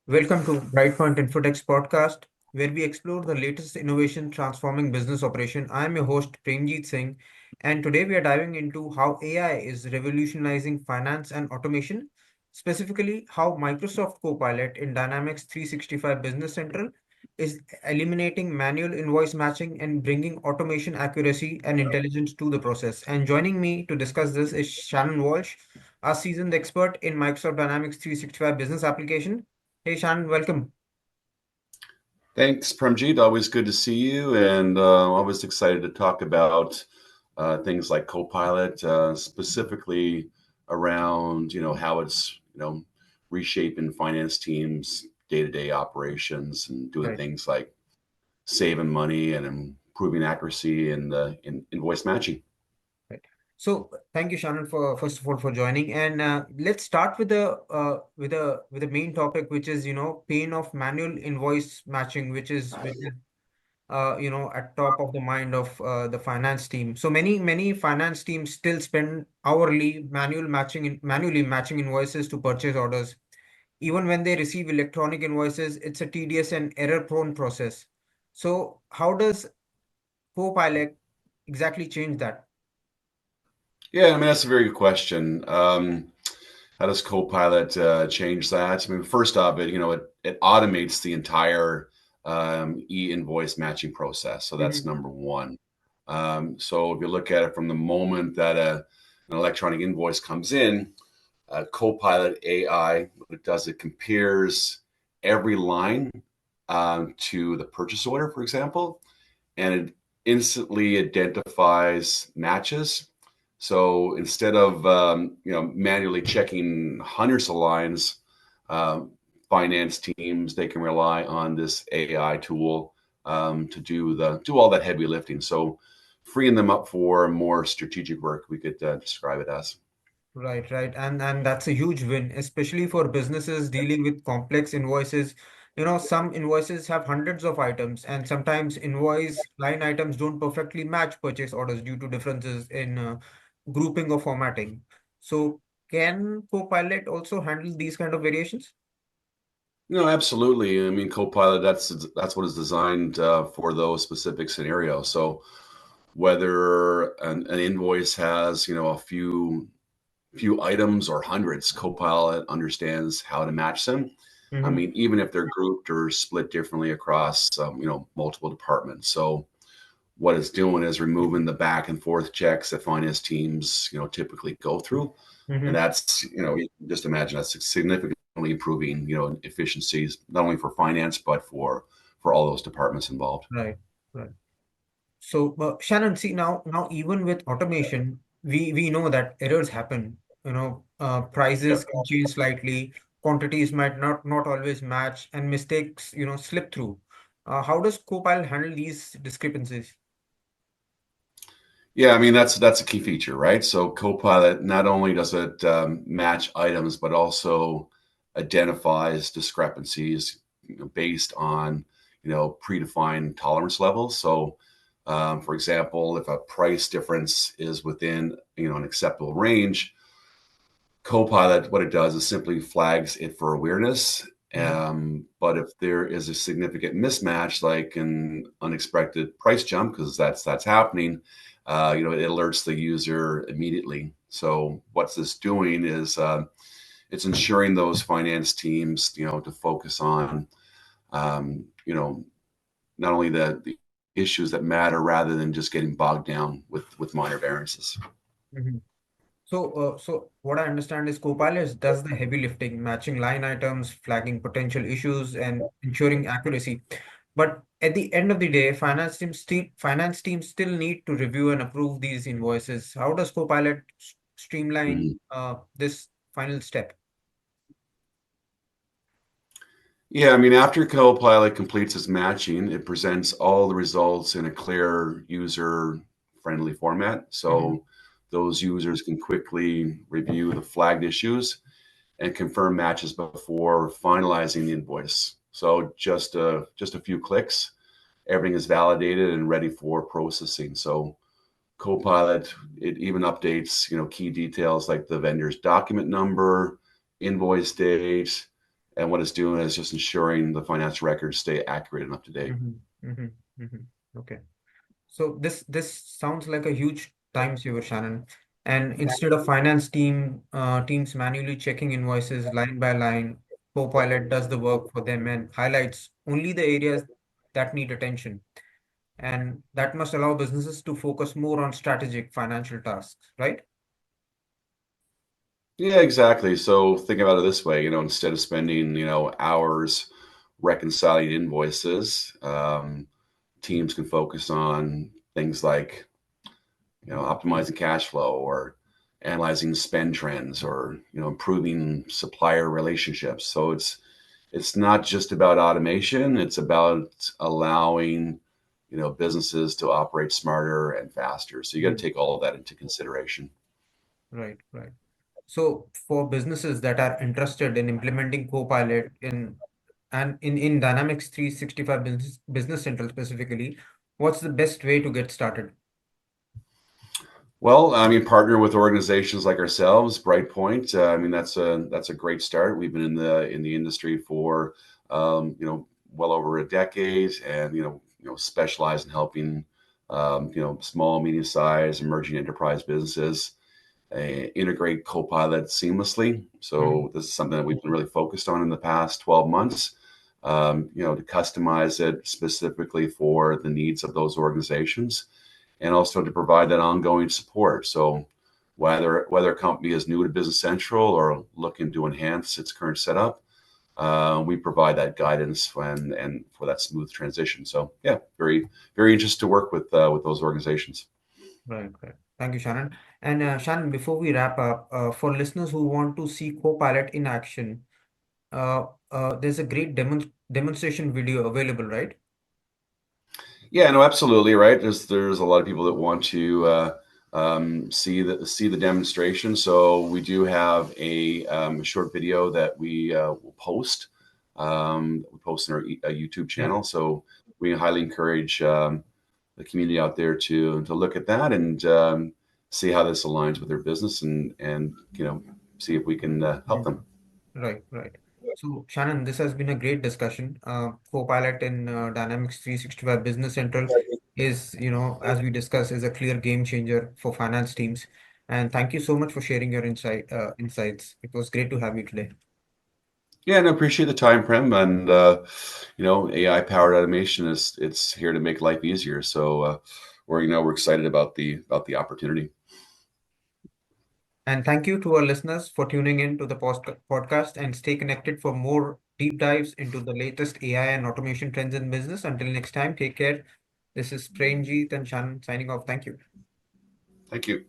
Welcome to Brightpoint Infotech Podcast, where we explore the latest innovation transforming business operation. I'm your host, Premjit Singh, and today we are diving into how AI is revolutionizing finance and automation, specifically how Microsoft Copilot in Dynamics 365 Business Central is eliminating manual invoice matching and bringing automation accuracy and intelligence to the process. And joining me to discuss this is Shannon Walsh, a seasoned expert in Microsoft Dynamics 365 business application. Hey Shannon, welcome. Thanks, Premjit. Always good to see you, and always excited to talk about things like Copilot, specifically around how it's reshaping finance teams' day-to-day operations and doing Right. things like saving money and improving accuracy in invoice matching. Right. So thank you, Shannon, for first of all for joining. And let's start with the main topic, which is pain of manual invoice matching, which is at top of the mind of the finance team. So many finance teams still spend hourly manually matching invoices to purchase orders. Even when they receive electronic invoices, it's a tedious and error-prone process. So how does Copilot exactly change that? Yeah, I mean that's a very good question. How does Copilot change that? I mean, first off, it automates the entire e-invoice matching process. So that's Mhm. number one. So if you look at it from the moment that an electronic invoice comes in, Copilot AI, what it does, it compares every line to the purchase order, for example, and it instantly identifies matches. So instead of manually checking hundreds of lines, um, finance teams they can rely on this AI tool to do all that heavy lifting. So freeing them up for more strategic work, we could describe it as. Right, right. And that's a huge win, especially for businesses dealing with complex invoices. Some invoices have hundreds of items, and sometimes invoice line items don't perfectly match purchase orders due to differences in grouping or formatting. So can Copilot also handle these kind of variations? No, absolutely. I mean, Copilot, that's what is designed for those specific scenarios. So whether an invoice has a few items or hundreds, Copilot understands how to match them. I Hmm. mean, even if they're grouped or split differently across multiple departments. So what it's doing is removing the back and forth checks that finance teams typically go through, and Hmm. that's you can just imagine that's significantly improving efficiencies not only for finance but for all those departments involved. Right, right. So, Shannon, see now even with automation, we know that errors happen. Prices Yep. can change slightly, quantities might not always match, and mistakes slip through. How does Copilot handle these discrepancies? Yeah, I mean that's a key feature, right? So Copilot not only does it match items, but also identifies discrepancies based on predefined tolerance levels. So, for example, if a price difference is within an acceptable range, Copilot, what it does is simply flags it for awareness. Mhm. But if there is a significant mismatch, like an unexpected price jump, because that's happening, it alerts the user immediately. So what's this doing is it's ensuring those finance teams, to focus on, not only the issues that matter, rather than just getting bogged down with minor variances. Mhm. So what I understand is Copilot does the heavy lifting, matching line items, flagging potential issues, and ensuring accuracy. But at the end of the day, finance teams still need to review and approve these invoices. How does Copilot streamline Mhm. this final step? Yeah, I mean, after Copilot completes its matching, it presents all the results in a clear, user-friendly format. Mhm. So those users can quickly review the flagged issues and confirm matches before finalizing the invoice. So just a few clicks, everything is validated and ready for processing. So Copilot, it even updates, key details like the vendor's document number, invoice date, And what it's doing is just ensuring the financial records stay accurate and up to date. Mm-hmm. Mm-hmm. Mm-hmm. Okay. So this sounds like a huge time saver, Shannon. And instead of teams manually checking invoices line by line, Copilot does the work for them and highlights only the areas that need attention. And that must allow businesses to focus more on strategic financial tasks, right? Yeah, exactly. So think about it this way, instead of spending, hours reconciling invoices, teams can focus on things like, optimizing cash flow or analyzing spend trends or, improving supplier relationships. So it's not just about automation, it's about allowing, businesses to operate smarter and faster. So you got to Mm. take all of that into consideration. Right, right. So for businesses that are interested in implementing Copilot in Dynamics 365 Business Central specifically, what's the best way to get started? Well, I mean, partner with organizations like ourselves, Brightpoint. I mean, that's a great start. We've been in the industry for well over a decade, and specialize in helping small, medium sized, emerging enterprise businesses integrate Copilot seamlessly. Mhm. So this is something that we've been really focused on in the past 12 months. To customize it specifically for the needs of those organizations and also to provide that ongoing support. So whether a company is new to Business Central or looking to enhance its current setup, we provide that guidance and for that smooth transition. So yeah, very very interested to work with those organizations. Right, right. Thank you, Shannon. And Shannon, before we wrap up, for listeners who want to see Copilot in action, there's a great demonstration video available, right? Yeah, no, absolutely right. There's a lot of people that want to see the demonstration. So we do have a short video that we will post. We post in our YouTube Yeah. channel. So we highly encourage the community out there to look at that and see how this aligns with their business and see if we can help them. Right, right. So, Shannon, this has been a great discussion. Copilot in Dynamics 365 Business Central is, as we discussed, is a clear game changer for finance teams. And thank you so much for sharing your insights. It was great to have you today. Yeah, and I appreciate the time, Prem. And AI powered automation it's here to make life easier. So we're excited about the opportunity. And thank you to our listeners for tuning in to the podcast and stay connected for more deep dives into the latest AI and automation trends in business. Until next time, take care. This is Premjit and Shannon signing off. Thank you. Thank you.